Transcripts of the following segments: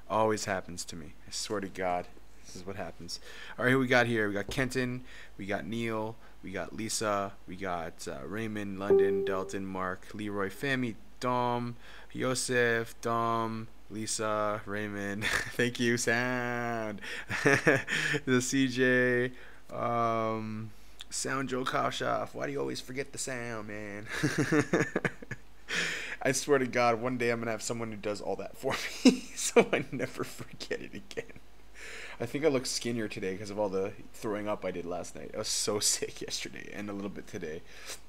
Always happens to me. I swear to God, this is what happens. All right, who we got here? We got Kenton, we got Neil, we got Lisa, we got Raymond, London, Dalton, Mark, Leroy, Femi, Dom, Yosef, Dom, Lisa, Raymond. Thank you, Sound. The CJ, Sound Joe Koshoff. Why do you always forget the sound, man? I swear to God, one day I'm gonna have someone who does all that for me, so I never forget it again. I think I look skinnier today because of all the throwing up I did last night. I was so sick yesterday and a little bit today,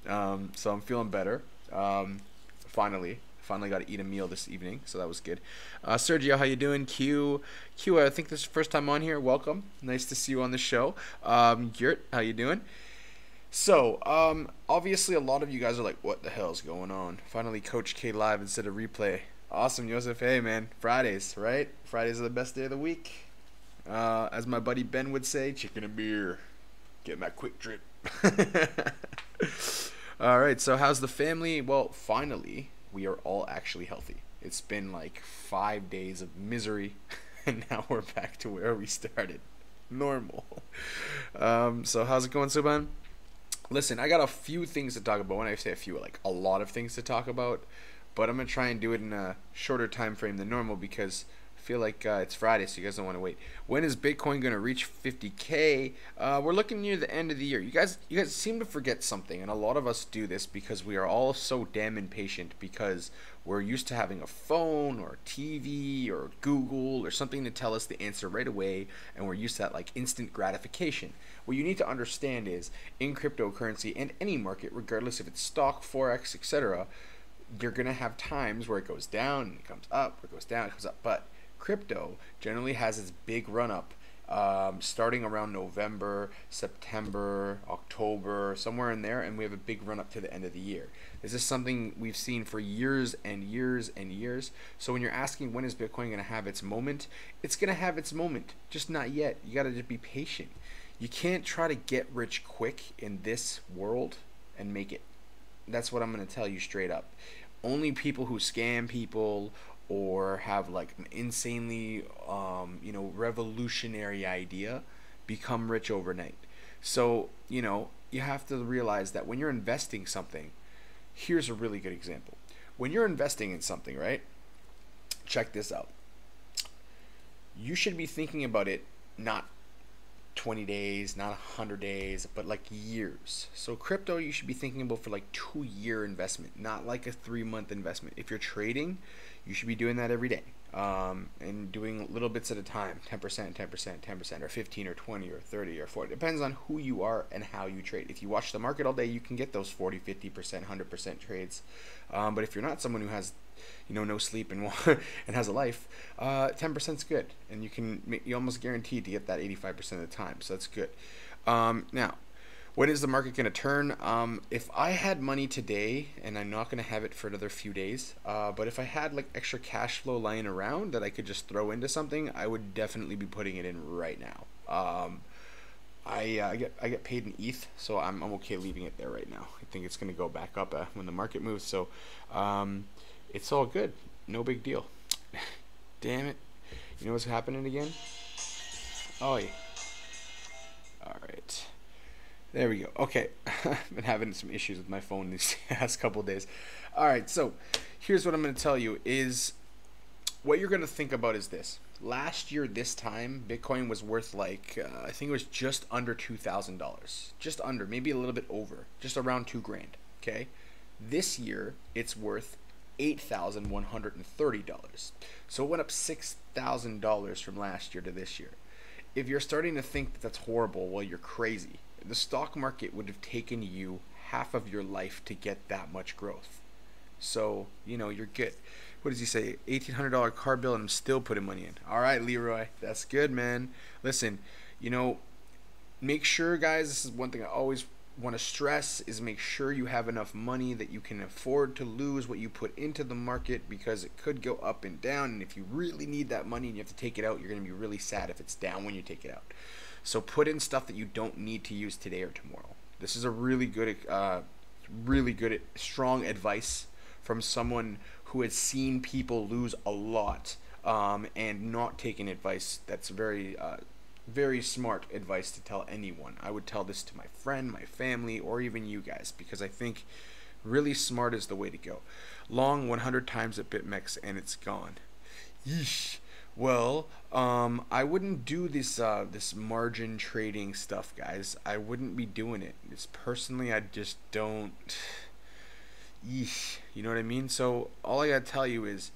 so I'm feeling better. Finally got to eat a meal this evening, so that was good. Sergio, how you doing? Q, I think this is your first time on here. Welcome, nice to see you on the show. Gert, how you doing? So, obviously a lot of you guys are like, what the hell's going on? Finally, Coach K live instead of replay. Awesome, Joseph. Hey, man. Fridays, right? Fridays are the best day of the week. As my buddy Ben would say, chicken and beer. Get my quick drip. All right, so how's the family? Well, finally, we are all actually healthy. It's been like 5 days of misery, and now we're back to where we started. Normal. So how's it going, Suban? Listen, I got a few things to talk about. When I say a few, like a lot of things to talk about, but I'm gonna try and do it in a shorter time frame than normal because I feel like it's Friday, so you guys don't want to wait. When is Bitcoin gonna reach 50K? We're looking near the end of the year. You guys seem to forget something, and a lot of us do this because we are all so damn impatient because we're used to having a phone or a TV or Google or something to tell us the answer right away, and we're used to that like instant gratification. What you need to understand is in cryptocurrency and any market, regardless if it's stock, forex, etc., you're gonna have times where it goes down and it comes up, or it goes down, it comes up. But crypto generally has its big run up starting around November, September, October, somewhere in there, and we have a big run up to the end of the year. This is something we've seen for years and years and years. So when you're asking when is Bitcoin going to have its moment, it's going to have its moment, just not yet. You got to just be patient. You can't try to get rich quick in this world and make it. That's what I'm going to tell you straight up. Only people who scam people or have like an insanely revolutionary idea become rich overnight. So you have to realize that when you're investing something, here's a really good example. When you're investing in something, right, check this out. You should be thinking about it not 20 days, not 100 days, but like years. So crypto, you should be thinking about for like 2 year investment, not like a 3 month investment. If you're trading, you should be doing that every day, and doing little bits at a time, 10%, 10%, 10%, or 15 or 20 or 30 or 40. Depends on who you are and how you trade. If you watch the market all day, you can get those 40, 50%, 100% trades. But if you're not someone who has no sleep and and has a life, 10% is good, and you almost guaranteed to get that 85% of the time. So that's good. Now, when is the market going to turn? If I had money today, and I'm not going to have it for another few days, but if I had like extra cash flow lying around that I could just throw into something, I would definitely be putting it in right now. I get paid in ETH, so I'm okay leaving it there right now. I think it's going to go back up when the market moves. So it's all good. No big deal. Damn it. You know what's happening again? Oh, yeah. All right. There we go. Okay. I've been having some issues with my phone these past couple of days. All right. So here's what I'm going to tell you is what you're going to think about is this. Last year, this time, Bitcoin was worth like, I think it was just under $2,000. Just under, maybe a little bit over. Just around 2 grand. Okay. This year, it's worth $8,130. So it went up $6,000 from last year to this year. If you're starting to think that that's horrible, well, you're crazy. The stock market would have taken you half of your life to get that much growth. So, you're good. What does he say? $1,800 car bill and I'm still putting money in. All right, Leroy. That's good, man. Listen, make sure, guys, this is one thing I always want to stress is make sure you have enough money that you can afford to lose what you put into the market because it could go up and down, and if you really need that money and you have to take it out, you're going to be really sad if it's down when you take it out. So put in stuff that you don't need to use today or tomorrow. This is a really good strong advice from someone who has seen people lose a lot and not taking advice that's very smart advice to tell anyone. I would tell this to my friend, my family, or even you guys, because I think really smart is the way to go. Long 100 times at BitMEX and it's gone. Yeesh. Well, I wouldn't do this margin trading stuff, guys. I wouldn't be doing it. It's personally, I just don't. Yeesh. You know what I mean? So all I gotta tell you is,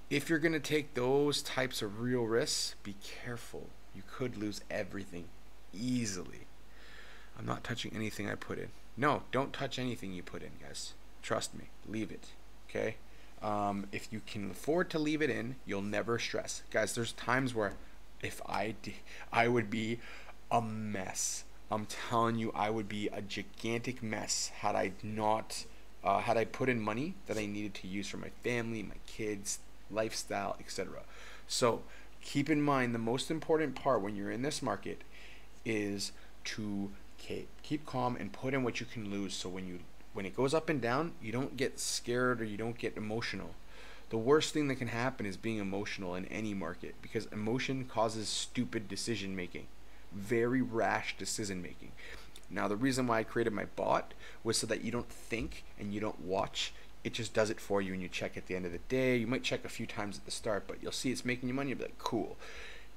if you're gonna take those types of real risks, be careful. You could lose everything easily. I'm not touching anything I put in. No, don't touch anything you put in, guys. Trust me. Leave it. Okay? If you can afford to leave it in, you'll never stress. Guys, there's times where if I would be a mess. I'm telling you, I would be a gigantic mess had I not, had I put in money that I needed to use for my family, my kids, lifestyle, etc. So keep in mind, the most important part when you're in this market is to keep calm and put in what you can lose, so when it goes up and down, you don't get scared or you don't get emotional. The worst thing that can happen is being emotional in any market, because emotion causes stupid decision making, very rash decision making. Now, the reason why I created my bot was so that you don't think and you don't watch. It just does it for you, and you check at the end of the day. You might check a few times at the start, but you'll see it's making you money. You'll be like, cool.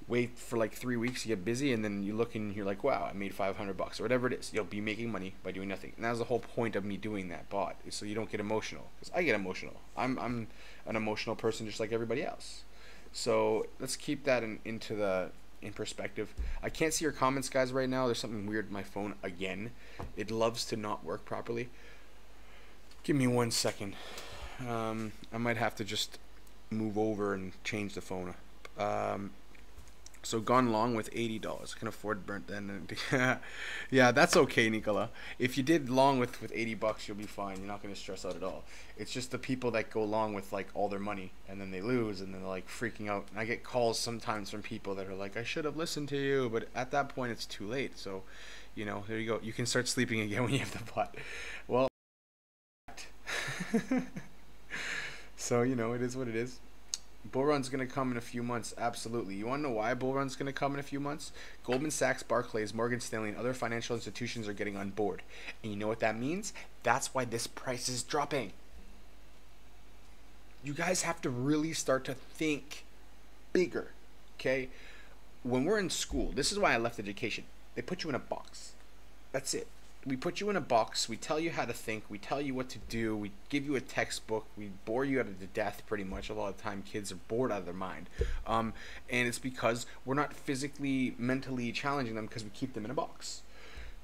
Wait for like 3 weeks, you get busy, and then you look and you're like, wow, I made $500 or whatever it is. You'll be making money by doing nothing. And that was the whole point of me doing that bot, is so you don't get emotional. Because I get emotional. I'm an emotional person just like everybody else. So let's keep that in perspective. I can't see your comments, guys, right now. There's something weird with my phone again. It loves to not work properly. Give me 1 second. I might have to just move over and change the phone. So gone long with $80. I can afford burnt then. Yeah, that's okay, Nicola. If you did long with $80, you'll be fine. You're not going to stress out at all. It's just the people that go long with like all their money and then they lose and then they're like freaking out. And I get calls sometimes from people that are like, I should have listened to you, but at that point it's too late. So, you know, there you go. You can start sleeping again when you have the bot. Well, so, you know, it is what it is. Bull run's going to come in a few months. Absolutely. You want to know why bull run's going to come in a few months? Goldman Sachs, Barclays, Morgan Stanley, and other financial institutions are getting on board. And you know what that means? That's why this price is dropping. You guys have to really start to think bigger, okay? When we're in school, this is why I left education. They put you in a box. That's it. We put you in a box, we tell you how to think, we tell you what to do, we give you a textbook, we bore you out of the death pretty much. A lot of the time kids are bored out of their mind. And it's because we're not physically, mentally challenging them because we keep them in a box.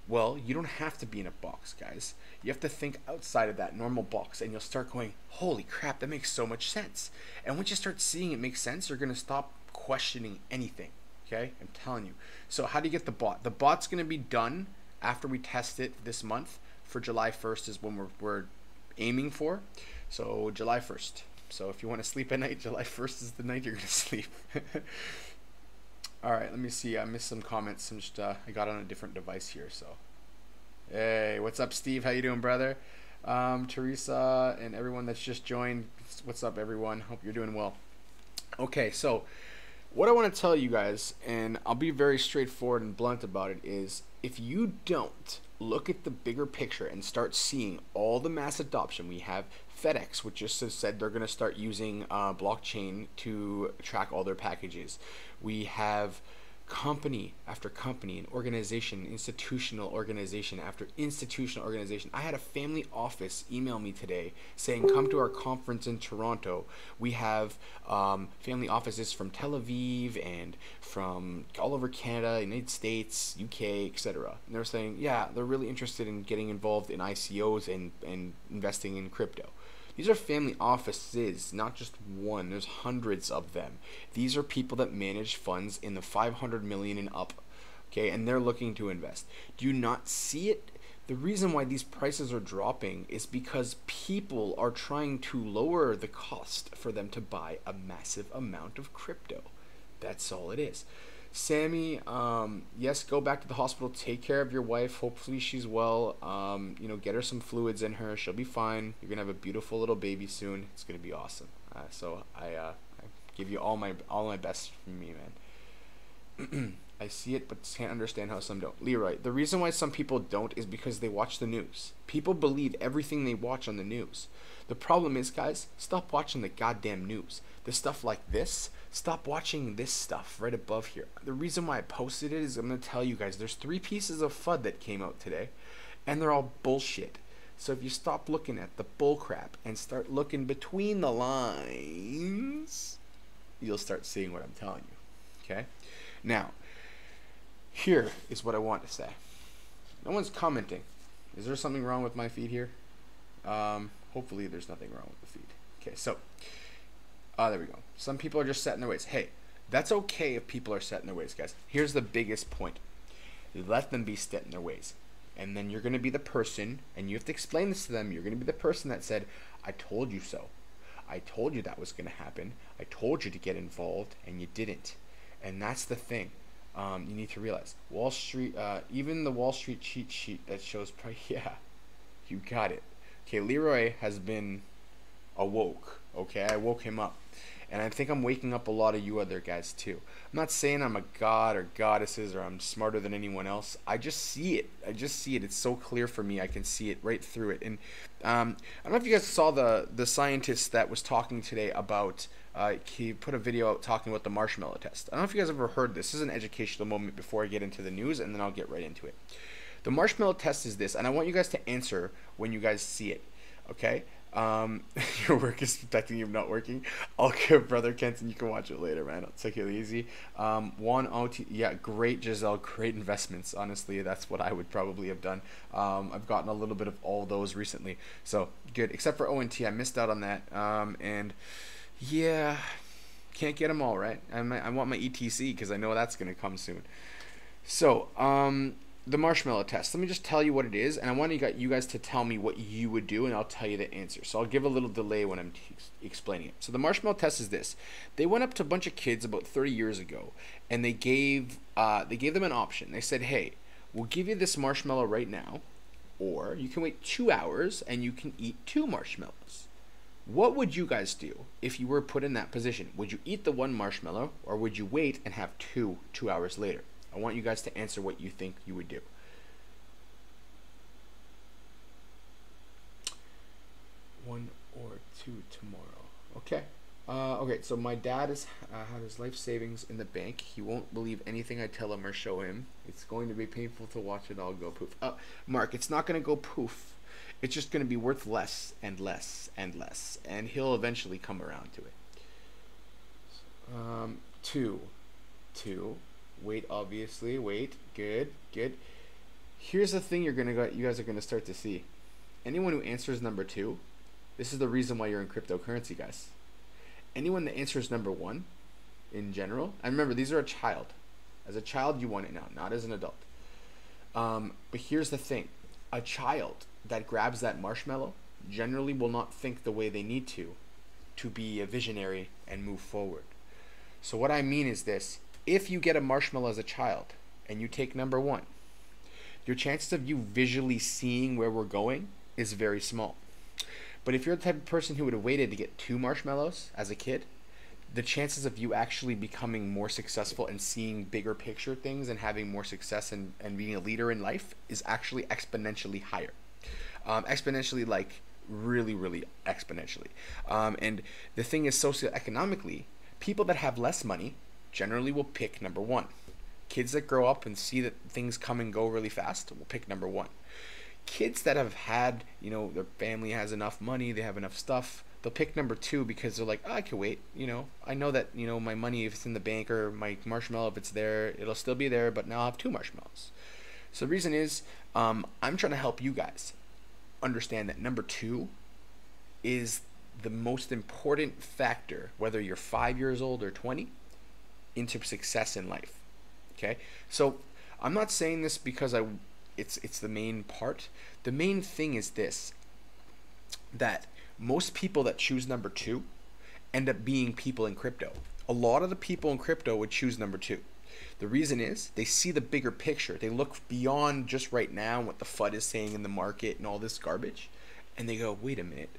Well, you don't have to be in a box, guys. You have to think outside of that normal box, and you'll start going, holy crap, that makes so much sense. And once you start seeing it make sense, you're going to stop questioning anything, okay? I'm telling you. So how do you get the bot? The bot's going to be done after we test it this month. For July 1st is when we're aiming for. So July 1st. So if you want to sleep at night, July 1st is the night you're going to sleep. All right, let me see. I missed some comments. I'm just, I got on a different device here. So, hey, what's up, Steve? How you doing, brother? Teresa and everyone that's just joined. What's up, everyone? Hope you're doing well. Okay, so what I want to tell you guys, and I'll be very straightforward and blunt about it, is if you don't look at the bigger picture and start seeing all the mass adoption, we have FedEx, which just has said they're going to start using blockchain to track all their packages. We have company after company, an organization, institutional organization after institutional organization. I had a family office email me today saying, come to our conference in Toronto. We have family offices from Tel Aviv and from all over Canada, United States, UK, etc. And they're saying, yeah, they're really interested in getting involved in ICOs and investing in crypto. These are family offices, not just one. There's hundreds of them. These are people that manage funds in the 500 million and up, okay? And they're looking to invest. Do you not see it? The reason why these prices are dropping is because people are trying to lower the cost for them to buy a massive amount of crypto. That's all it is. Sammy, yes, go back to the hospital, take care of your wife, hopefully she's well, you know, get her some fluids in her, she'll be fine, you're gonna have a beautiful little baby soon, it's gonna be awesome. So I Give you all my best from me, man. I see it, but can't understand how some don't. Leroy, the reason why some people don't is because they watch the news. People believe everything they watch on the news. The problem is, guys, stop watching the goddamn news. The stuff like this, stop watching this stuff right above here. The reason why I posted it is I'm going to tell you guys, there's 3 pieces of FUD that came out today, and they're all bullshit. So if you stop looking at the bullcrap and start looking between the lines, you'll start seeing what I'm telling you. Okay? Now, here is what I want to say. No one's commenting. Is there something wrong with my feed here? Hopefully there's nothing wrong with the feed. Okay, so, there we go. Some people are just set in their ways. Hey, that's okay if people are set in their ways, guys. Here's the biggest point. Let them be set in their ways. And then you're going to be the person, and you have to explain this to them, you're going to be the person that said, I told you so. I told you that was going to happen. I told you to get involved, and you didn't. And that's the thing. You need to realize Wall Street, even the Wall Street cheat sheet that shows yeah, you got it. Okay, Leroy has been awoke. Okay, I woke him up, and I think I'm waking up a lot of you other guys too. I'm not saying I'm a god or goddesses or I'm smarter than anyone else. I just see it. It's so clear for me. I can see it right through it. And I don't know if you guys saw the scientist that was talking today about. He put a video out talking about the marshmallow test. I don't know if you guys ever heard this. This is an educational moment before I get into the news, and then I'll get right into it. The marshmallow test is this, and I want you guys to answer when you guys see it. Okay? Your work is protecting you from not working. I'll give Brother Kenton. You can watch it later, man. I'll take it easy. One OT. Yeah, great, Giselle. Great investments. Honestly, that's what I would probably have done. I've gotten a little bit of all those recently, so good. Except for ONT, I missed out on that. And yeah, can't get them all, right? I want my ETC because I know that's going to come soon. So, the marshmallow test. Let me just tell you what it is, and I want you guys to tell me what you would do, and I'll tell you the answer. So I'll give a little delay when I'm explaining it. So the marshmallow test is this. They went up to a bunch of kids about 30 years ago, and they gave them an option. They said, hey, we'll give you this marshmallow right now, or you can wait 2 hours, and you can eat 2 marshmallows. What would you guys do if you were put in that position? Would you eat the 1 marshmallow, or would you wait and have 2 hours later? I want you guys to answer what you think you would do. One or 2 tomorrow. Okay. Okay, so my dad has had his life savings in the bank. He won't believe anything I tell him or show him. It's going to be painful to watch it all go poof. Mark, it's not going to go poof. It's just going to be worth less and less and less, and he'll eventually come around to it. 2. Wait, obviously. Wait. Good. Here's the thing you guys are going to start to see. Anyone who answers number 2, this is the reason why you're in cryptocurrency, guys. Anyone that answers number 1, in general, and remember, these are a child. As a child, you want it now, not as an adult. But here's the thing. A child that grabs that marshmallow generally will not think the way they need to be a visionary and move forward. So what I mean is this. If you get a marshmallow as a child and you take number 1, your chances of you visually seeing where we're going is very small. But if you're the type of person who would have waited to get 2 marshmallows as a kid, the chances of you actually becoming more successful and seeing bigger picture things and having more success and being a leader in life is actually exponentially higher. Exponentially, like really, really exponentially. And the thing is, socioeconomically, people that have less money generally will pick number 1. Kids that grow up and see that things come and go really fast will pick number 1. Kids that have had, their family has enough money, they have enough stuff, they'll pick number 2 because they're like, I can wait. I know that, my money, if it's in the bank, or my marshmallow, if it's there, it'll still be there, but now I'll have 2 marshmallows. So the reason is, I'm trying to help you guys understand that number 2 is the most important factor, whether you're 5 years old or 20, into success in life. Okay? So I'm not saying this because it's the main part. The main thing is this, that most people that choose number 2 end up being people in crypto. A lot of the people in crypto would choose number 2. The reason is they see the bigger picture. They look beyond just right now what the FUD is saying in the market and all this garbage, and they go, wait a minute,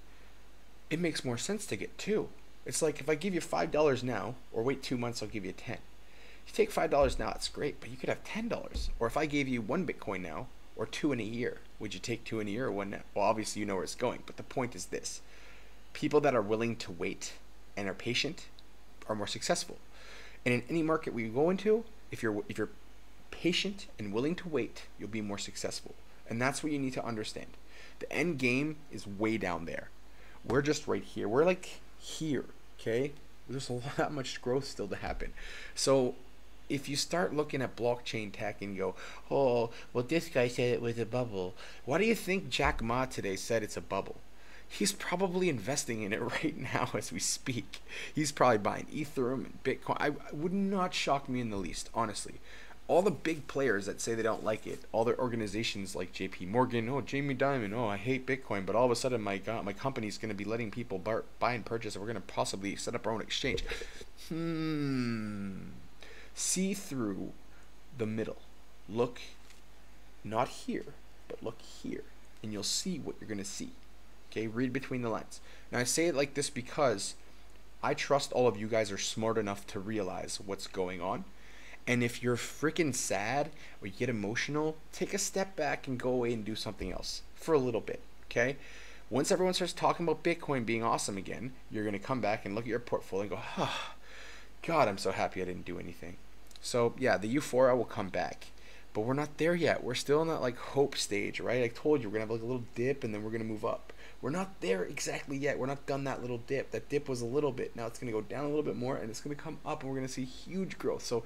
it makes more sense to get 2. It's like if I give you $5 now, or wait 2 months, I'll give you 10. You take $5 now, it's great, but you could have $10. Or if I gave you one Bitcoin now, or two in a year, would you take two in a year or one now? Well, obviously you know where it's going, but the point is this: people that are willing to wait and are patient are more successful. And in any market we go into, if you're patient and willing to wait, you'll be more successful. And that's what you need to understand. The end game is way down there. We're just right here. We're like here, okay? There's a lot much growth still to happen. So if you start looking at blockchain tech and go, oh, well, this guy said it was a bubble. Why do you think Jack Ma today said it's a bubble? He's probably investing in it right now as we speak. He's probably buying Ethereum and Bitcoin. I would not shock me in the least, honestly. All the big players that say they don't like it, all their organizations like JP Morgan, oh, Jamie Dimon, oh, I hate Bitcoin, but all of a sudden my company's going to be letting people buy and purchase, and we're going to possibly set up our own exchange. See through the middle. Look not here, but look here, and you'll see what you're going to see. Okay, read between the lines. Now I say it like this because I trust all of you guys are smart enough to realize what's going on. And if you're freaking sad or you get emotional, take a step back and go away and do something else for a little bit, okay? Once everyone starts talking about Bitcoin being awesome again, you're going to come back and look at your portfolio and go, oh, God, I'm so happy I didn't do anything. So yeah, the euphoria will come back. But we're not there yet. We're still in that like hope stage, right? I told you we're going to have like a little dip and then we're going to move up. We're not there exactly yet. We're not done that little dip. That dip was a little bit. Now it's going to go down a little bit more and it's going to come up and we're going to see huge growth. So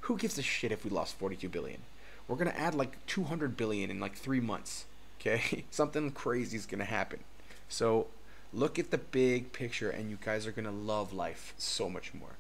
who gives a shit if we lost 42 billion? We're going to add like 200 billion in like 3 months. Okay? Something crazy is going to happen. So look at the big picture and you guys are going to love life so much more.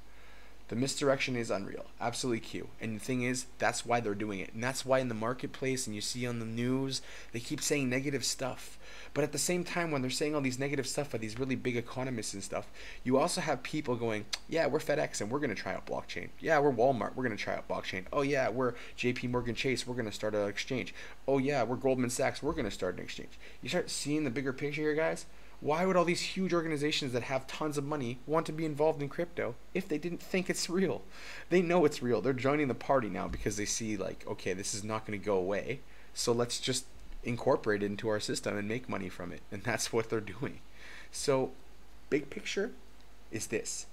The misdirection is unreal. Absolutely Q. And the thing is, that's why they're doing it. And that's why in the marketplace and you see on the news, they keep saying negative stuff. But at the same time, when they're saying all these negative stuff by these really big economists and stuff, you also have people going, yeah, we're FedEx and we're going to try out blockchain. Yeah, we're Walmart. We're going to try out blockchain. Oh, yeah, we're JP Morgan Chase. We're going to start an exchange. Oh, yeah, we're Goldman Sachs. We're going to start an exchange. You start seeing the bigger picture here, guys. Why would all these huge organizations that have tons of money want to be involved in crypto if they didn't think it's real? They know it's real. They're joining the party now because they see like, okay, this is not going to go away. So let's just incorporate it into our system and make money from it. And that's what they're doing. So big picture is this.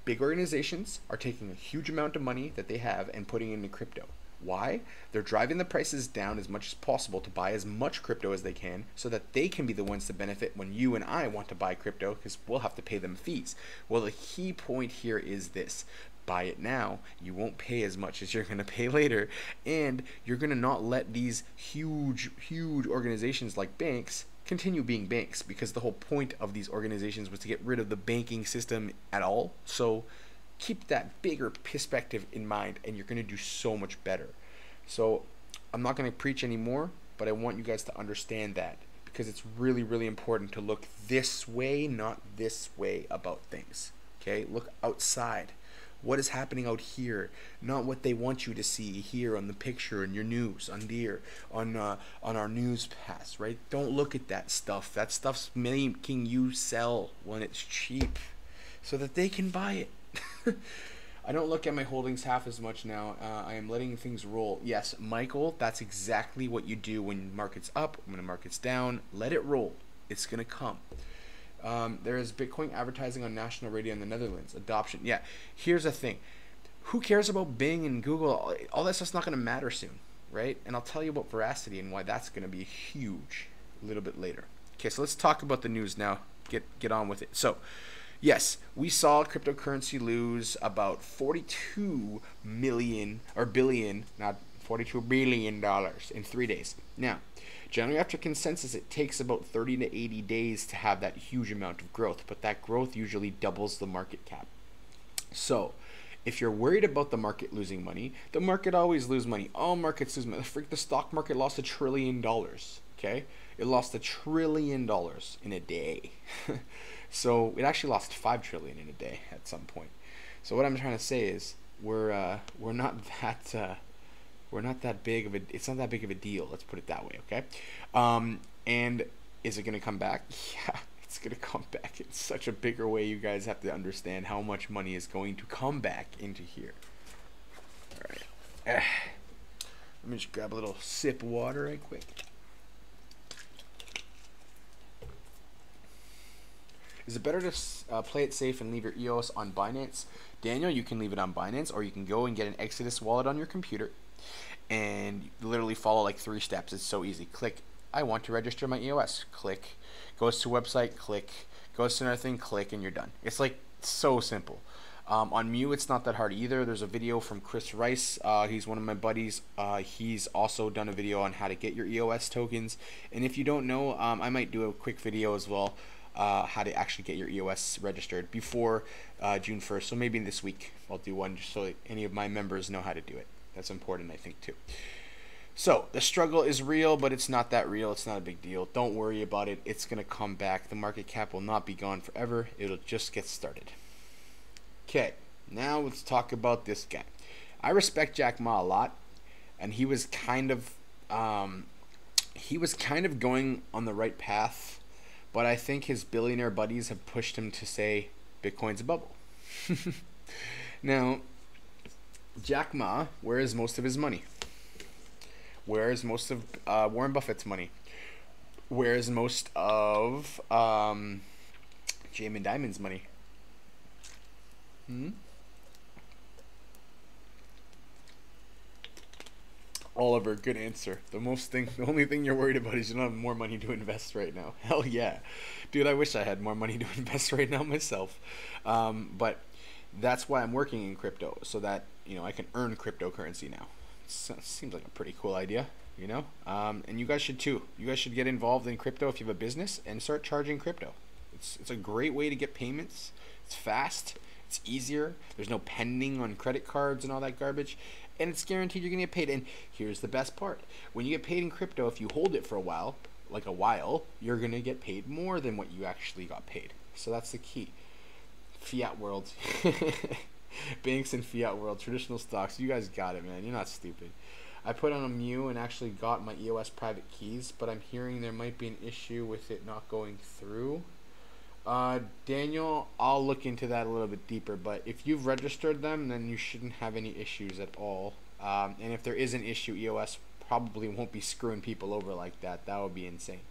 Big organizations are taking a huge amount of money that they have and putting it into crypto. Why? They're driving the prices down as much as possible to buy as much crypto as they can so that they can be the ones to benefit when you and I want to buy crypto because we'll have to pay them fees. Well, the key point here is this. Buy it now, you won't pay as much as you're going to pay later, and you're going to not let these huge organizations like banks continue being banks because the whole point of these organizations was to get rid of the banking system at all. So keep that bigger perspective in mind and you're going to do so much better. So I'm not going to preach anymore, but I want you guys to understand that because it's really, really important to look this way, not this way about things. Okay? Look outside. What is happening out here, not what they want you to see here on the picture in your news, on our news pass, right? Don't look at that stuff. That stuff's making you sell when it's cheap so that they can buy it. I don't look at my holdings half as much now. I am letting things roll. Yes, Michael, that's exactly what you do when the market's up, when the market's down. Let it roll. It's going to come. There is Bitcoin advertising on national radio in the Netherlands. Adoption. Yeah, here's the thing. Who cares about Bing and Google? All that stuff's not going to matter soon, right? And I'll tell you about Veracity and why that's going to be huge a little bit later. Okay, so let's talk about the news now. Get on with it. So, yes, we saw cryptocurrency lose about 42 million or billion, not $42 billion in 3 days. Now, generally after consensus, it takes about 30 to 80 days to have that huge amount of growth, but that growth usually doubles the market cap. So, if you're worried about the market losing money, the market always loses money. All markets lose money. The stock market lost $1 trillion, okay? It lost $1 trillion in a day. So it actually lost 5 trillion in a day at some point. So what I'm trying to say is we're not that big of a, it's not that big of a deal. Let's put it that way, okay? And is it going to come back? Yeah, it's going to come back in such a bigger way. You guys have to understand how much money is going to come back into here. All right. Let me just grab a little sip of water right quick. Is it better to play it safe and leave your EOS on Binance? Daniel, you can leave it on Binance, or you can go and get an Exodus wallet on your computer and literally follow like 3 steps. It's so easy. Click, I want to register my EOS. Click, goes to website, click, goes to another thing, click, and you're done. It's like so simple. On Mew, it's not that hard either. There's a video from Chris Rice. He's one of my buddies. He's also done a video on how to get your EOS tokens. And if you don't know, I might do a quick video as well. How to actually get your EOS registered before June 1st. So maybe this week I'll do one just so any of my members know how to do it. That's important, I think, too. So the struggle is real, but it's not that real. It's not a big deal. Don't worry about it. It's going to come back. The market cap will not be gone forever. It'll just get started. Okay, now let's talk about this guy. I respect Jack Ma a lot, and he was kind of going on the right path. But I think his billionaire buddies have pushed him to say Bitcoin's a bubble. Now, Jack Ma, where is most of his money? Where is most of Warren Buffett's money? Where is most of Jamie Dimon's money? Oliver, good answer. The only thing you're worried about is you don't have more money to invest right now. Hell yeah. Dude, I wish I had more money to invest right now myself. But that's why I'm working in crypto, so that, I can earn cryptocurrency now. Seems like a pretty cool idea, and you guys should too. You guys should get involved in crypto if you have a business and start charging crypto. It's a great way to get payments. It's fast. It's easier. There's no pending on credit cards and all that garbage. And it's guaranteed you're going to get paid. And here's the best part. When you get paid in crypto, if you hold it for a while, you're going to get paid more than what you actually got paid. So that's the key. Fiat world. Banks and fiat world. Traditional stocks. You guys got it, man. You're not stupid. I put on a Mew and actually got my EOS private keys, but I'm hearing there might be an issue with it not going through. Daniel, I'll look into that a little bit deeper, but if you've registered them, then you shouldn't have any issues at all. And if there is an issue, EOS probably won't be screwing people over like that. That would be insane.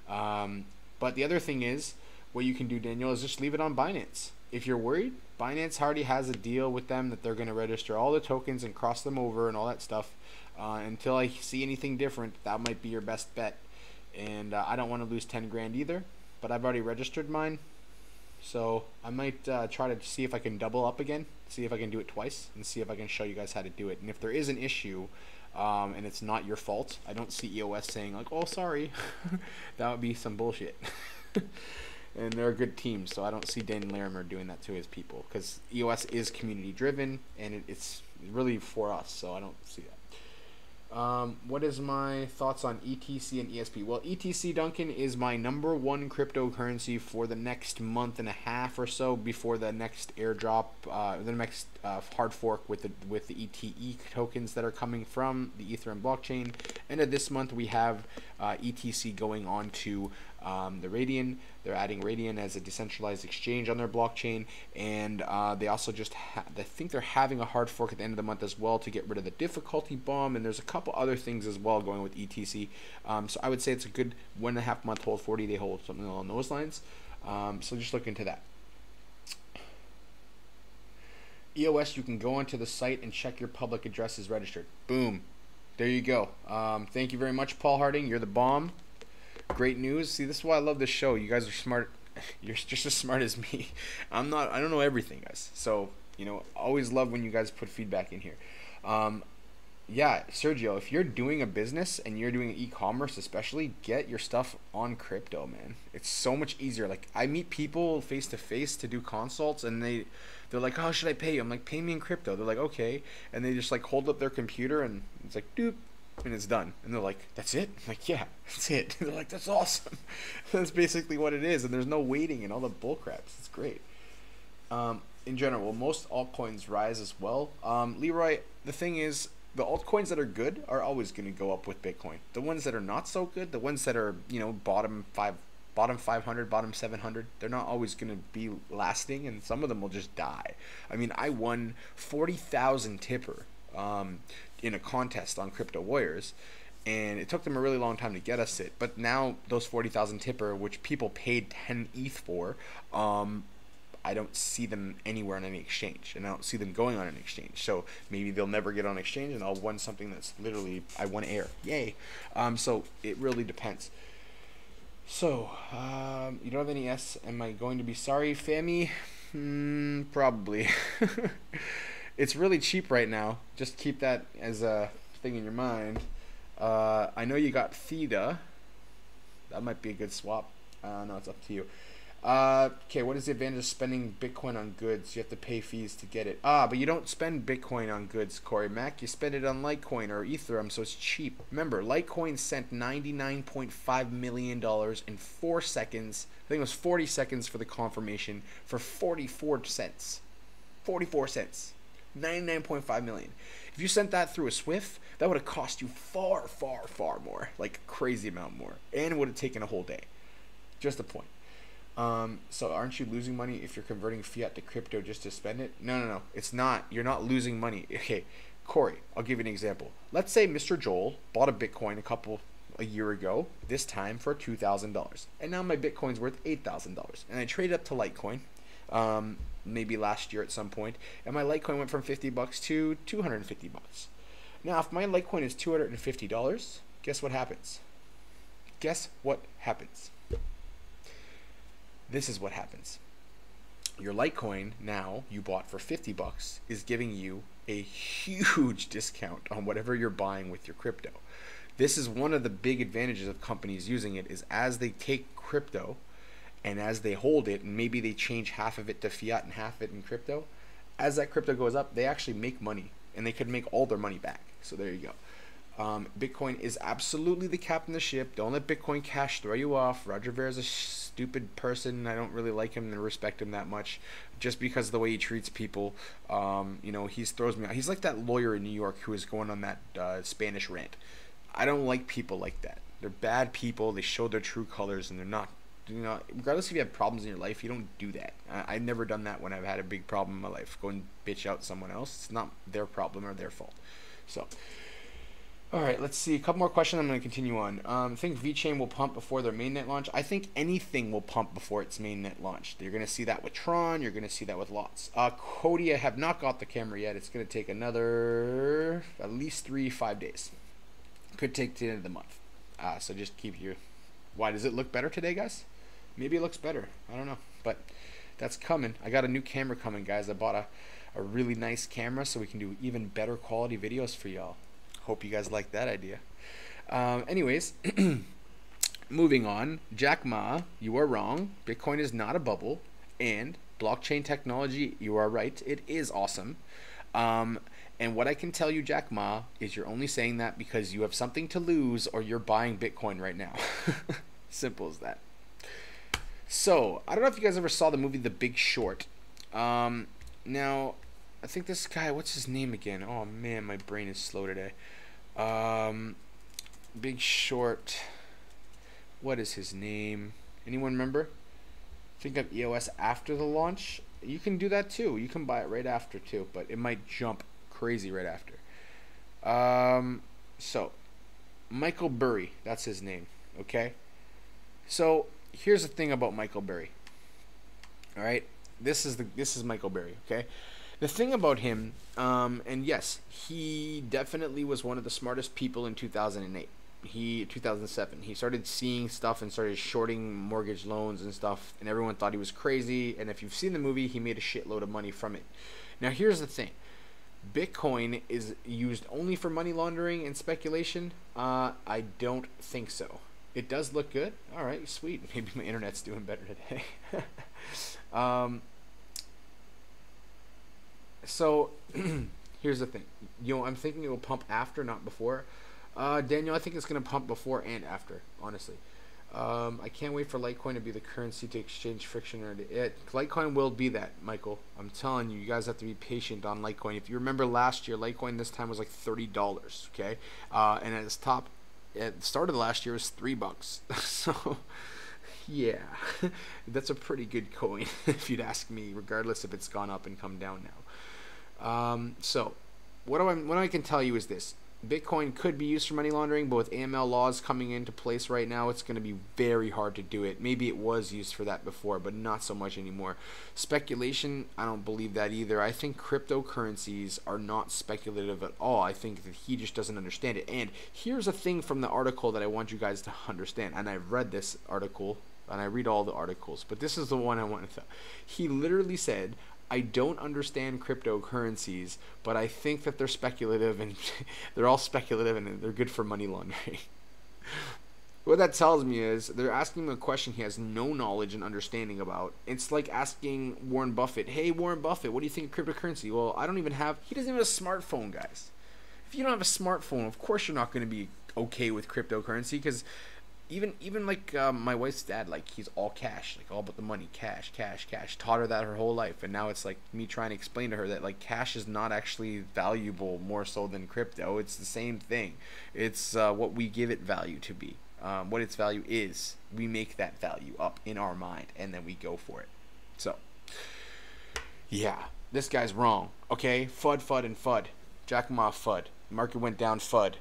But the other thing is, what you can do, Daniel, is just leave it on Binance. If you're worried, Binance already has a deal with them that they're going to register all the tokens and cross them over and all that stuff. Until I see anything different, that might be your best bet. And I don't want to lose 10 grand either. But I've already registered mine, so I might try to see if I can double up again, see if I can do it twice, and see if I can show you guys how to do it. And if there is an issue, and it's not your fault, I don't see EOS saying like, "Oh, sorry," that would be some bullshit. And they're a good team, so I don't see Dan Larimer doing that to his people, because EOS is community driven, and it's really for us, so I don't see that. What is my thoughts on ETC and ESP? Well, ETC, Duncan, is my #1 cryptocurrency for the next month and a half or so before the next airdrop, the next hard fork with the ETE tokens that are coming from the Ethereum blockchain. End of this month, we have ETC going on to the Radian. They're adding Radian as a decentralized exchange on their blockchain, and they also just I think they're having a hard fork at the end of the month as well to get rid of the difficulty bomb, and there's a couple other things as well going with ETC. So I would say it's a good 1.5 month hold, 40-day hold, something along those lines. So just look into that. EOS, you can go onto the site and check your public address is registered. Boom. There you go. Thank you very much, Paul Harding. You're the bomb. Great news. See, this is why I love this show. You guys are smart. You're just as smart as me. I don't know everything, guys. So, always love when you guys put feedback in here. Yeah, Sergio, if you're doing a business and you're doing e-commerce especially, get your stuff on crypto, man. It's so much easier. Like, I meet people face to face to do consults, and they're like, "How should I pay you?" I'm like, "Pay me in crypto." They're like, "Okay." And they just like hold up their computer and it's like, doop, and it's done. And they're like, "That's it?" I'm like, "Yeah, that's it." They're like, "That's awesome." That's basically what it is. And there's no waiting and all the bull craps. It's great. In general, most altcoins rise as well. Leroy, the thing is, the altcoins that are good are always going to go up with Bitcoin. The ones that are not so good, the ones that are, bottom 5 bottom 500, bottom 700. They're not always going to be lasting, and some of them will just die. I mean, I won 40,000 tipper in a contest on Crypto Warriors, and it took them a really long time to get us it. But now those 40,000 tipper, which people paid 10 ETH for, I don't see them anywhere on any exchange, and I don't see them going on an exchange. So maybe they'll never get on exchange, and I'll win something that's literally, I won air. Yay. So it really depends. So, you don't have any S. Am I going to be sorry, Fammy? Probably. It's really cheap right now. Just keep that as a thing in your mind. I know you got Theta. That might be a good swap. No, it's up to you. Okay, what is the advantage of spending Bitcoin on goods? You have to pay fees to get it. But you don't spend Bitcoin on goods, Corey Mac. You spend it on Litecoin or Ethereum, so it's cheap. Remember, Litecoin sent $99.5 million in 4 seconds. I think it was 40 seconds for the confirmation for 44 cents. 44 cents. 99.5 million. If you sent that through a Swift, that would have cost you far, far, far more. Like a crazy amount more. And it would have taken a whole day. Just a point. So aren't you losing money if you're converting fiat to crypto just to spend it? No. It's not. You're not losing money. Okay, Corey, I'll give you an example. Let's say Mr. Joel bought a Bitcoin a year ago, this time for $2,000. And now my Bitcoin's worth $8,000. And I traded up to Litecoin, maybe last year at some point, and my Litecoin went from $50 to $250. Now, if my Litecoin is $250, guess what happens? Guess what happens? This is what happens. Your Litecoin now you bought for $50 is giving you a huge discount on whatever you're buying with your crypto. This is one of the big advantages of companies using it, is as they take crypto and as they hold it, and maybe they change half of it to fiat and half of it in crypto, as that crypto goes up, they actually make money, and they could make all their money back. So there you go. Bitcoin is absolutely the captain of the ship. Don't let Bitcoin Cash throw you off. Roger Ver is a stupid person. I don't really like him and respect him that much, just because of the way he treats people. He throws me out. He's like that lawyer in New York who is going on that Spanish rant. I don't like people like that. They're bad people. They show their true colors, and they're not. Regardless if you have problems in your life, you don't do that. I've never done that when I've had a big problem in my life. Go and bitch out someone else. It's not their problem or their fault. So. All right, let's see. A couple more questions. I'm going to continue on. I think VeChain will pump before their mainnet launch. I think anything will pump before its mainnet launch. You're going to see that with Tron. You're going to see that with lots. Cody, I have not got the camera yet. It's going to take another at least 3-5 days. Could take to the end of the month. So just keep your... Why, does it look better today, guys? Maybe it looks better. I don't know. But that's coming. I got a new camera coming, guys. I bought a really nice camera so we can do even better quality videos for y'all. Hope you guys like that idea. Anyways, moving on. Jack Ma, you are wrong. Bitcoin is not a bubble. And blockchain technology, you are right. It is awesome. And what I can tell you, Jack Ma, is you're only saying that because you have something to lose or you're buying Bitcoin right now. Simple as that. So, I don't know if you guys ever saw the movie The Big Short. Now, I think this guy, what's his name again? Oh man, my brain is slow today. Big Short. What is his name? Anyone remember? Think of EOS after the launch. You can do that too. You can buy it right after too, but it might jump crazy right after. So Michael Burry, that's his name. Okay. So here's the thing about Michael Burry. All right. This is Michael Burry. Okay. The thing about him, and yes, he definitely was one of the smartest people in 2008. 2007. He started seeing stuff and started shorting mortgage loans and stuff, and everyone thought he was crazy. And if you've seen the movie, he made a shitload of money from it. Now, here's the thing. Bitcoin is used only for money laundering and speculation? I don't think so. It does look good. All right, sweet. Maybe my internet's doing better today. So here's the thing. I'm thinking it will pump after, not before. Daniel, I think it's going to pump before and after, honestly. I can't wait for Litecoin to be the currency to exchange friction. Litecoin will be that, Michael. I'm telling you, you guys have to be patient on Litecoin. If you remember last year, Litecoin this time was like $30, okay? And at the start of last year was $3. So Yeah, that's a pretty good coin if you'd ask me, regardless if it's gone up and come down now. So, what I can tell you is this: Bitcoin could be used for money laundering, but with AML laws coming into place right now, it's going to be very hard to do it. Maybe it was used for that before, but not so much anymore. Speculation, I don't believe that either. I think cryptocurrencies are not speculative at all. I think that he just doesn't understand it. And here's a thing from the article that I want you guys to understand. And I've read this article, and I read all the articles, but this is the one I want to tell. He literally said, I don't understand cryptocurrencies, but I think that they're speculative and they're all speculative and they're good for money laundering. What that tells me is they're asking him a question he has no knowledge and understanding about. It's like asking Warren Buffett, hey, Warren Buffett, what do you think of cryptocurrency? Well, he doesn't even have a smartphone, guys. If you don't have a smartphone, of course you're not going to be okay with cryptocurrency, because even like my wife's dad, like he's all cash, like all about the money, cash, cash, cash. Taught her that her whole life, and now it's like me trying to explain to her that like cash is not actually valuable more so than crypto. It's the same thing. It's what we give it value to be. What its value is, we make that value up in our mind, and then we go for it. So, yeah, this guy's wrong. Okay, FUD, and FUD. Jack Ma FUD. Market went down FUD.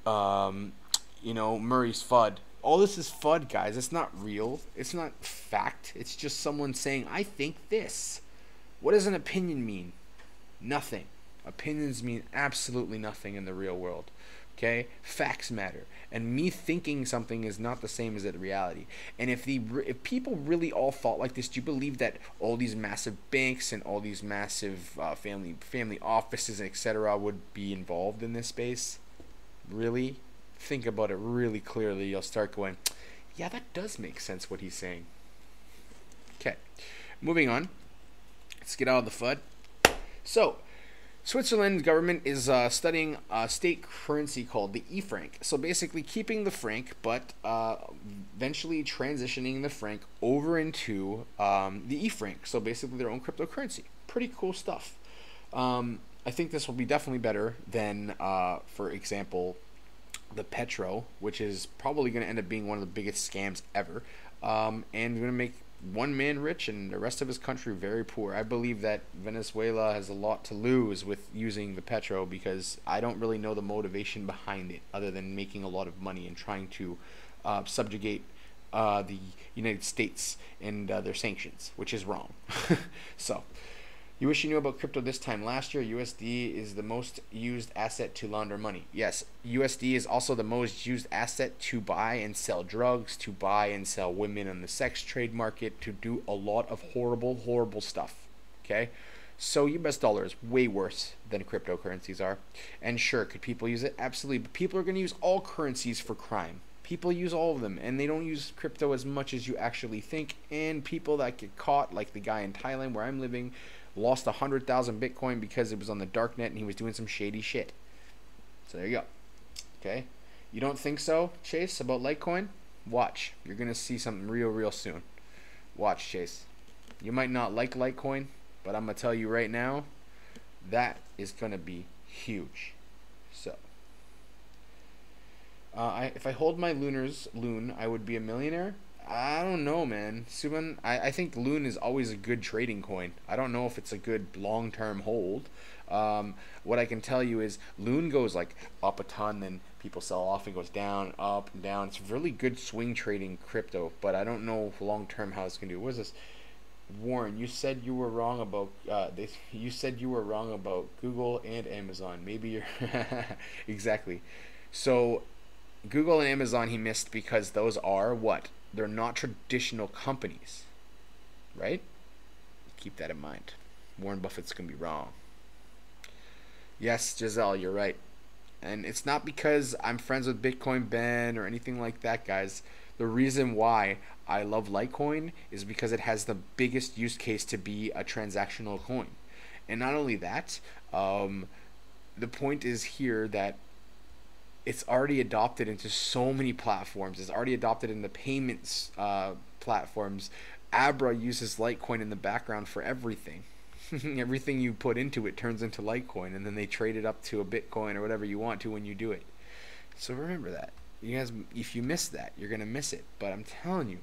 Murray's FUD. All this is FUD, guys. It's not real. It's not fact. It's just someone saying, I think this. What does an opinion mean? Nothing. Opinions mean absolutely nothing in the real world. Okay? Facts matter. And me thinking something is not the same as the reality. And if people really all thought like this, do you believe that all these massive banks and all these massive family offices, etc., would be involved in this space? Really? Think about it really clearly. You'll start going, yeah, that does make sense what he's saying. Okay, moving on. Let's get out of the FUD. So, Switzerland's government is studying a state currency called the e-franc. So basically keeping the franc, but eventually transitioning the franc over into the e-franc. So basically their own cryptocurrency. Pretty cool stuff. I think this will be definitely better than, for example, the Petro, which is probably going to end up being one of the biggest scams ever, and going to make one man rich and the rest of his country very poor. I believe that Venezuela has a lot to lose with using the Petro, because I don't really know the motivation behind it other than making a lot of money and trying to subjugate the United States and their sanctions, which is wrong. So, you wish you knew about crypto this time last year. USD is the most used asset to launder money. Yes, USD is also the most used asset to buy and sell drugs, to buy and sell women on the sex trade market, to do a lot of horrible, horrible stuff. Okay? So US dollar is way worse than cryptocurrencies are. And sure, could people use it? Absolutely. But people are going to use all currencies for crime. People use all of them, and they don't use crypto as much as you actually think. And people that get caught, like the guy in Thailand where I'm living, lost 100,000 Bitcoin because it was on the dark net and he was doing some shady shit. So there you go. Okay? You don't think so, Chase, about Litecoin? Watch. You're going to see something real soon. Watch, Chase. You might not like Litecoin, but I'm going to tell you right now, that is going to be huge. So, if I hold my loon, I would be a millionaire. I don't know, man. Subhan, I think Loon is always a good trading coin. I don't know if it's a good long-term hold. What I can tell you is Loon goes like up a ton, then people sell off and goes down, up and down. It's really good swing trading crypto, but I don't know long-term how it's going to do. What is this? Warren, you said you were wrong about this. You said you were wrong about Google and Amazon. Maybe you're exactly. So Google and Amazon he missed because those are what? They're not traditional companies, right? Keep that in mind. Warren Buffett's going to be wrong. Yes, Giselle, you're right. And it's not because I'm friends with Bitcoin Ben or anything like that, guys. The reason why I love Litecoin is because it has the biggest use case to be a transactional coin. And not only that, the point is here that it's already adopted into so many platforms. It's already adopted in the payments platforms. Abra uses Litecoin in the background for everything. Everything you put into it turns into Litecoin, and then they trade it up to a Bitcoin or whatever you want to when you do it. So remember that. You guys, if you miss that, you're going to miss it. But I'm telling you,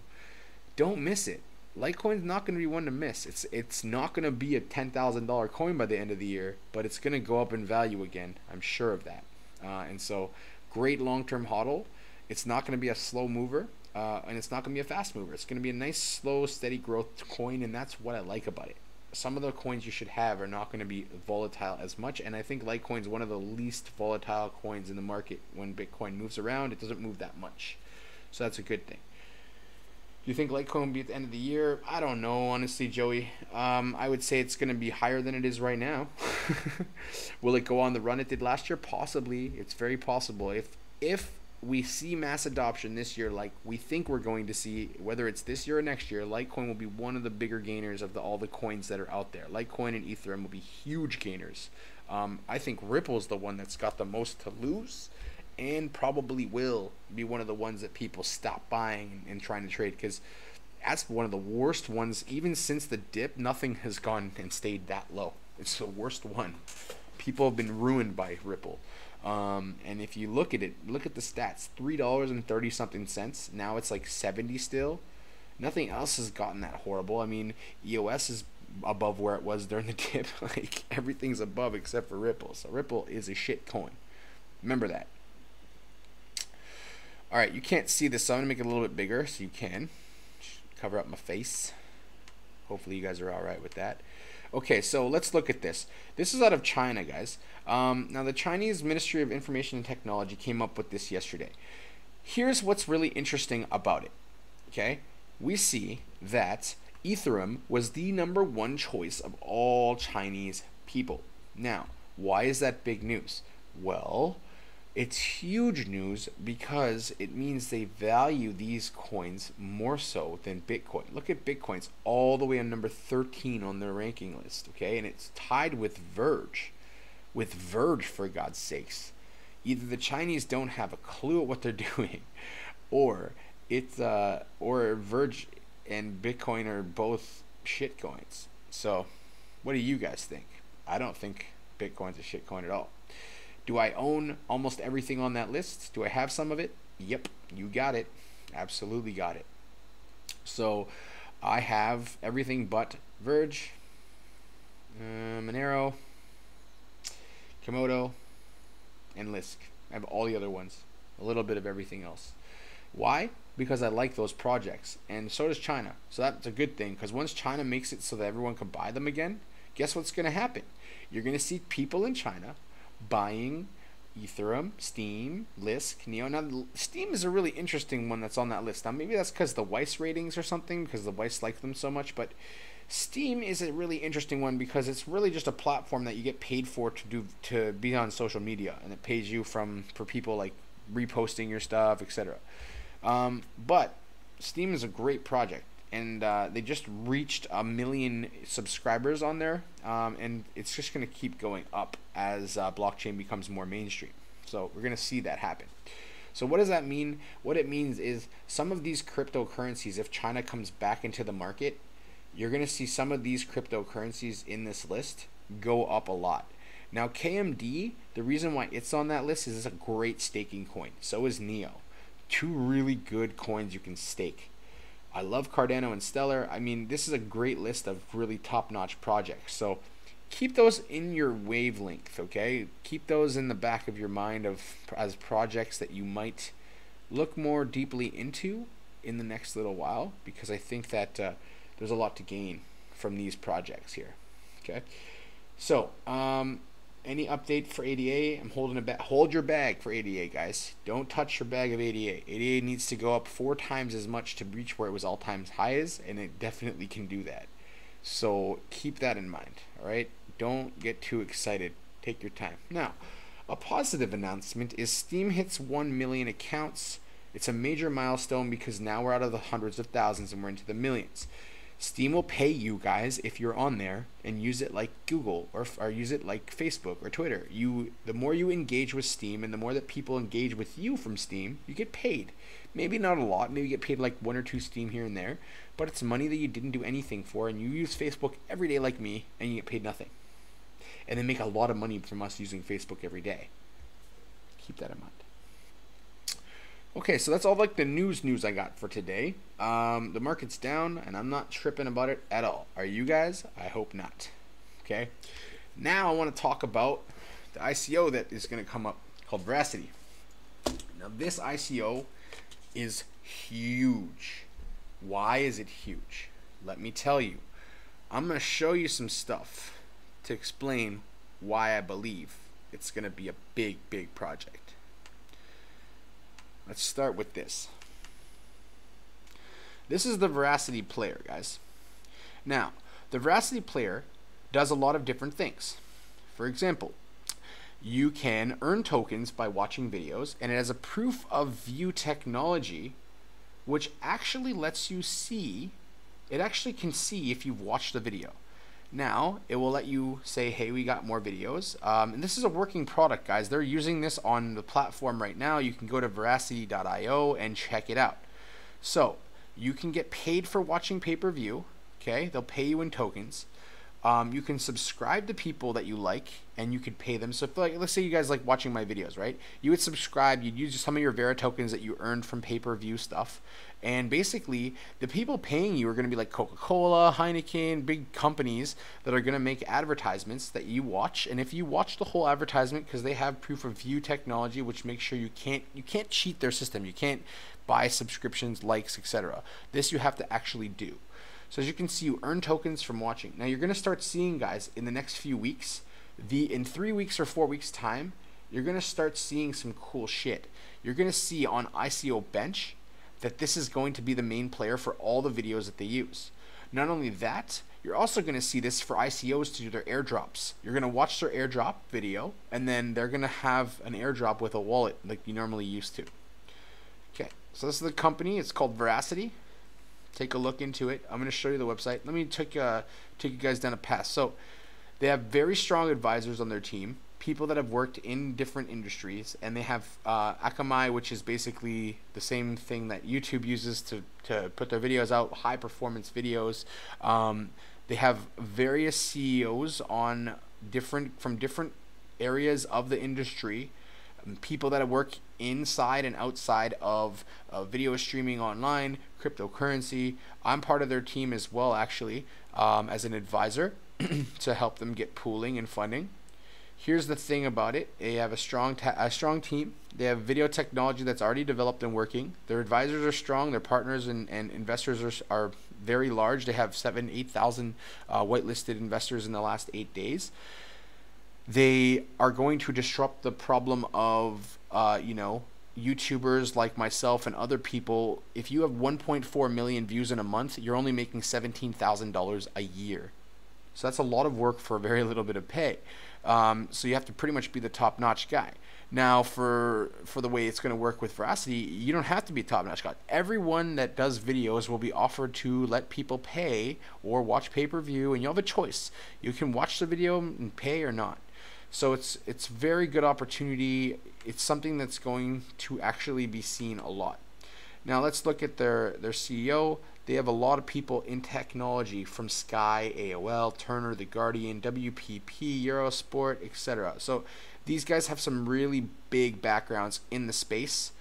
don't miss it. Litecoin's not going to be one to miss. It's not going to be a $10,000 coin by the end of the year, but it's going to go up in value again. I'm sure of that. And so, great long-term hodl. It's not going to be a slow mover, and it's not going to be a fast mover. It's going to be a nice, slow, steady growth coin, and that's what I like about it. Some of the coins you should have are not going to be volatile as much, and I think Litecoin is one of the least volatile coins in the market. When Bitcoin moves around, it doesn't move that much, so that's a good thing. Do you think Litecoin will be at the end of the year? I don't know, honestly, Joey. I would say it's going to be higher than it is right now. Will it go on the run it did last year? Possibly. It's very possible. If we see mass adoption this year, like we think we're going to see, whether it's this year or next year, Litecoin will be one of the bigger gainers of all the coins that are out there. Litecoin and Ethereum will be huge gainers. I think Ripple's the one that's got the most to lose, and probably will be one of the ones that people stop buying and trying to trade, because that's one of the worst ones. Even since the dip, nothing has gone and stayed that low. It's the worst one. People have been ruined by Ripple. And if you look at it, look at the stats, $3.30 something cents. Now it's like 70 still. Nothing else has gotten that horrible. I mean, EOS is above where it was during the dip. Like, everything's above except for Ripple. So Ripple is a shit coin. Remember that. All right, you can't see this, so I'm gonna make it a little bit bigger so you can cover up my face. Hopefully you guys are all right with that. Okay, so let's look at this. This is out of China, guys. Now, the Chinese Ministry of Information and Technology came up with this yesterday. Here's what's really interesting about it. Okay, we see that Ethereum was the #1 choice of all Chinese people. Now, why is that big news? Well, it's huge news because it means they value these coins more so than Bitcoin. Look at Bitcoin's all the way on number 13 on their ranking list, okay? And it's tied with Verge. With Verge, for God's sakes. Either the Chinese don't have a clue at what they're doing, or or Verge and Bitcoin are both shit coins. So, what do you guys think? I don't think Bitcoin's a shit coin at all. Do I own almost everything on that list? Do I have some of it? Yep, you got it. Absolutely got it. So I have everything but Verge, Monero, Komodo, and Lisk. I have all the other ones. A little bit of everything else. Why? Because I like those projects. And so does China. So that's a good thing, because once China makes it so that everyone can buy them again, guess what's going to happen? You're going to see people in China buying Ethereum, Steam, Lisk, Neo. Now, Steam is a really interesting one that's on that list. Now, maybe that's because the Weiss ratings or something, because the Weiss like them so much, but Steam is a really interesting one because it's really just a platform that you get paid for to be on social media, and it pays you for people like reposting your stuff, etc. But Steam is a great project. And they just reached 1 million subscribers on there, and it's just going to keep going up as blockchain becomes more mainstream. So we're going to see that happen. So what does that mean? What it means is some of these cryptocurrencies, if China comes back into the market, you're going to see some of these cryptocurrencies in this list go up a lot. Now, KMD, the reason why it's on that list is it's a great staking coin. So is Neo. Two really good coins you can stake. I love Cardano and Stellar. I mean, this is a great list of really top-notch projects. So keep those in your wavelength, okay? Keep those in the back of your mind as projects that you might look more deeply into in the next little while, because I think that there's a lot to gain from these projects here, okay? So, any update for ADA? I'm holding it back. Hold your bag for ADA, guys. Don't touch your bag of ADA. ADA needs to go up 4 times as much to reach where it was all-time highs, and it definitely can do that. So keep that in mind, all right? Don't get too excited. Take your time. Now, a positive announcement is Steam hits 1 million accounts. It's a major milestone because now we're out of the hundreds of thousands and we're into the millions. Steam will pay you guys if you're on there and use it like Google or use it like Facebook or Twitter. The more you engage with Steam and the more that people engage with you from Steam, you get paid. Maybe not a lot, maybe you get paid like 1 or 2 Steam here and there, but it's money that you didn't do anything for, and you use Facebook every day like me and you get paid nothing. And they make a lot of money from us using Facebook every day. Keep that in mind. Okay, so that's all like the news I got for today. The market's down, and I'm not tripping about it at all. Are you guys? I hope not. Okay. Now I want to talk about the ICO that is going to come up called Veracity. Now this ICO is huge. Why is it huge? Let me tell you. I'm going to show you some stuff to explain why I believe it's going to be a big, big project. Let's start with this. This is the Veracity player, guys. Now, the Veracity player does a lot of different things. For example, you can earn tokens by watching videos, and it has a proof of view technology, which actually lets you see, it actually can see if you've watched the video. Now, it will let you say, hey, we got more videos. And this is a working product, guys. They're using this on the platform right now. You can go to veracity.io and check it out. So, you can get paid for watching pay-per-view. Okay, they'll pay you in tokens. You can subscribe to people that you like, and you could pay them. So, if, like, let's say you guys like watching my videos, right? You would subscribe. You'd use some of your Vera tokens that you earned from pay-per-view stuff. And basically, the people paying you are going to be like Coca-Cola, Heineken, big companies that are going to make advertisements that you watch. And if you watch the whole advertisement, because they have proof of view technology, which makes sure you can't cheat their system. You can't buy subscriptions, likes, etc. This you have to actually do. So as you can see, you earn tokens from watching. Now you're going to start seeing, guys, in the next few weeks, in 3 weeks or 4 weeks time, you're going to start seeing some cool shit. You're going to see on ICO Bench that this is going to be the main player for all the videos that they use. Not only that, you're also going to see this for ICOs to do their airdrops. You're going to watch their airdrop video, and then they're going to have an airdrop with a wallet like you normally used to. Okay, so this is the company. It's called Veracity. Take a look into it. I'm going to show you the website. Let me take you guys down a path. So they have very strong advisors on their team, people that have worked in different industries, and they have Akamai, which is basically the same thing that YouTube uses to put their videos out, high performance videos. They have various CEOs on from different areas of the industry, people that work inside and outside of video streaming online, cryptocurrency. I'm part of their team as well, actually, as an advisor to help them get pooling and funding. Here's the thing about it. They have a strong team. They have video technology that's already developed and working. Their advisors are strong. Their partners and investors are very large. They have 8,000 whitelisted investors in the last 8 days. They are going to disrupt the problem of, YouTubers like myself and other people. If you have 1.4 million views in a month, you're only making $17,000 a year. So that's a lot of work for very little bit of pay. So you have to pretty much be the top-notch guy. Now, for the way it's going to work with Veracity, you don't have to be a top-notch guy. Everyone that does videos will be offered to let people pay or watch pay-per-view, and you have a choice. You can watch the video and pay or not. So it's very good opportunity. It's something that's going to actually be seen a lot. Now let's look at their CEO. They have a lot of people in technology from Sky, AOL, Turner, The Guardian, WPP, Eurosport, etc. So these guys have some really big backgrounds in the space,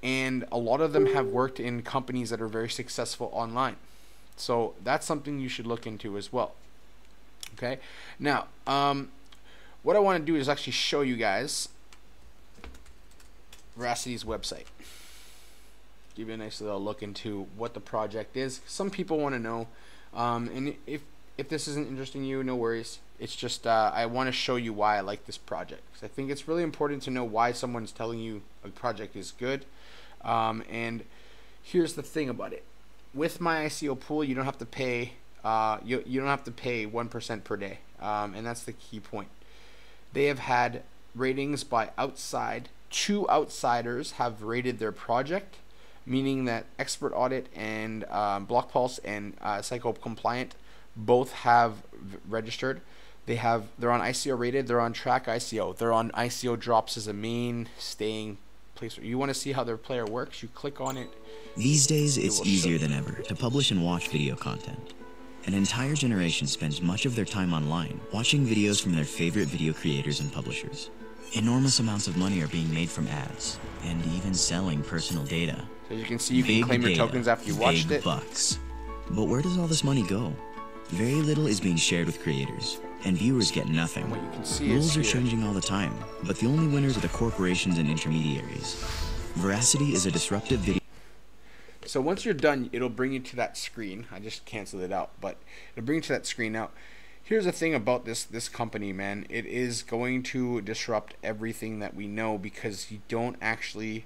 and a lot of them have worked in companies that are very successful online. So that's something you should look into as well. Okay, now what I want to do is actually show you guys Veracity's website. Give you a nice little look into what the project is. Some people want to know, and if this isn't interesting to you, no worries. It's just I want to show you why I like this project. 'Cause I think it's really important to know why someone's telling you a project is good. And here's the thing about it: with my ICO pool, you don't have to pay. You don't have to pay 1% per day, and that's the key point. They have had ratings by outside. 2 outsiders have rated their project, meaning that Expert Audit and Block Pulse and Psycho Compliant both have registered. They're on ICO rated. They're on Track ICO. They're on ICO Drops as a main staying place. You want to see how their player works? You click on it. These days, it's easier than ever to publish and watch video content. An entire generation spends much of their time online watching videos from their favorite video creators and publishers. Enormous amounts of money are being made from ads, and even and selling personal data. So you can see you can claim your tokens after you watched it. Bucks. But where does all this money go? Very little is being shared with creators, and viewers get nothing. And what you can see Rules are is changing all the time, but the only winners are the corporations and intermediaries. Veracity is a disruptive video. So once you're done, it'll bring you to that screen. I just canceled it out, but it'll bring you to that screen. Now, here's the thing about this company, man. It is going to disrupt everything that we know, because you don't actually,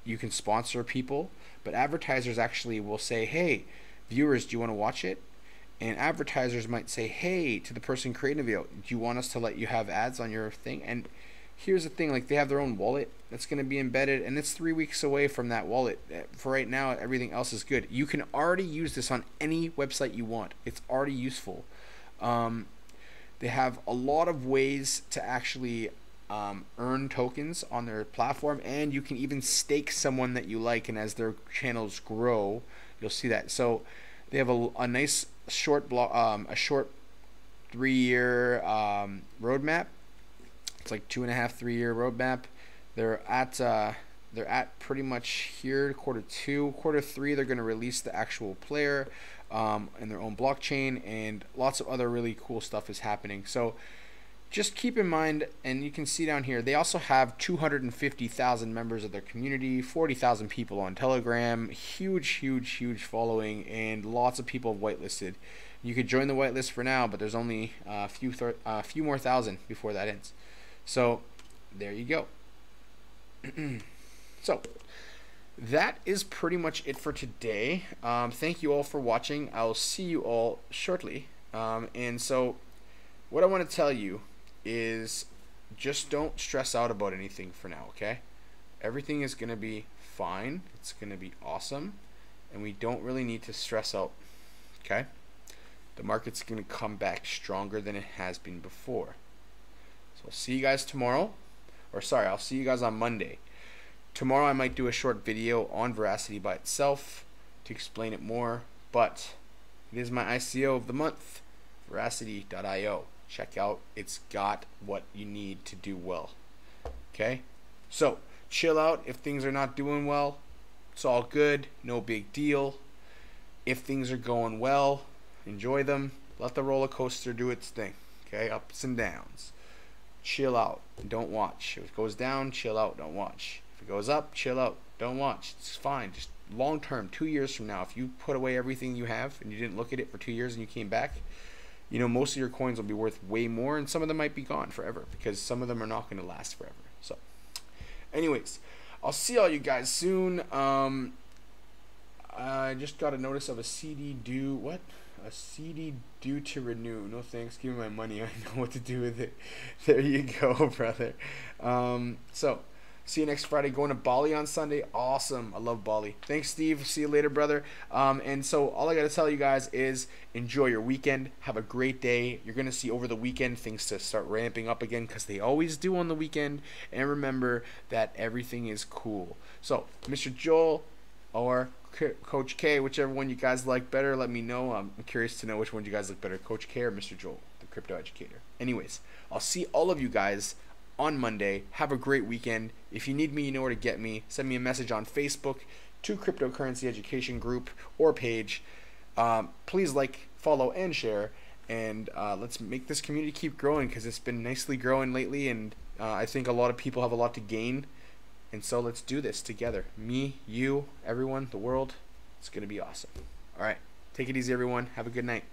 you can sponsor people, but advertisers actually will say, hey, viewers, do you want to watch it? And advertisers might say, hey, to the person creating the video, do you want us to let you have ads on your thing? And here's the thing, like, they have their own wallet that's going to be embedded, and it's 3 weeks away from that wallet. For right now, everything else is good. You can already use this on any website you want. It's already useful. They have a lot of ways to actually earn tokens on their platform, and you can even stake someone that you like, and as their channels grow, you'll see that. So they have a nice short 3-year roadmap. It's like 2.5, 3-year roadmap. They're at pretty much here, quarter 2. Quarter 3, they're going to release the actual player in their own blockchain, and lots of other really cool stuff is happening. So just keep in mind, and you can see down here, they also have 250,000 members of their community, 40,000 people on Telegram, huge following, and lots of people whitelisted. You could join the whitelist for now, but there's only a few more thousand before that ends. So there you go. So that is pretty much it for today. Thank you all for watching. I'll see you all shortly. And so what I want to tell you is, just don't stress out about anything for now, okay? Everything is going to be fine. It's going to be awesome. And we don't really need to stress out, okay? The market's going to come back stronger than it has been before. So I'll see you guys tomorrow. Or sorry, I'll see you guys on Monday. Tomorrow I might do a short video on Veracity by itself to explain it more. But it is my ICO of the month, Veracity.io. Check out, it's got what you need to do well. Okay? So, chill out if things are not doing well. It's all good, no big deal. If things are going well, enjoy them. Let the roller coaster do its thing. Okay? Ups and downs. Chill out, don't watch. If it goes down, chill out, don't watch. If it goes up, chill out, don't watch. It's fine. Just long term, 2 years from now, if you put away everything you have and you didn't look at it for 2 years and you came back, you know, most of your coins will be worth way more, and some of them might be gone forever, because some of them are not going to last forever. So anyways, I'll see all you guys soon. I just got a notice of a CD due. What? A CD due to renew. No thanks, give me my money. I know what to do with it. There you go, brother. So see you next Friday. Going to Bali on Sunday. Awesome. I love Bali. Thanks, Steve. See you later, brother. And so all I got to tell you guys is enjoy your weekend. Have a great day. You're going to see over the weekend things to start ramping up again, because they always do on the weekend. And remember that everything is cool. So Mr. Joel or Coach K, whichever one you guys like better, let me know. I'm curious to know which one you guys like better, Coach K or Mr. Joel, the crypto educator. Anyways, I'll see all of you guys on Monday. Have a great weekend. If you need me, you know where to get me. Send me a message on Facebook to Cryptocurrency Education Group or page. Please like, follow, and share. And let's make this community keep growing, because it's been nicely growing lately. And I think a lot of people have a lot to gain. And so let's do this together. Me, you, everyone, the world. It's going to be awesome. All right. Take it easy, everyone. Have a good night.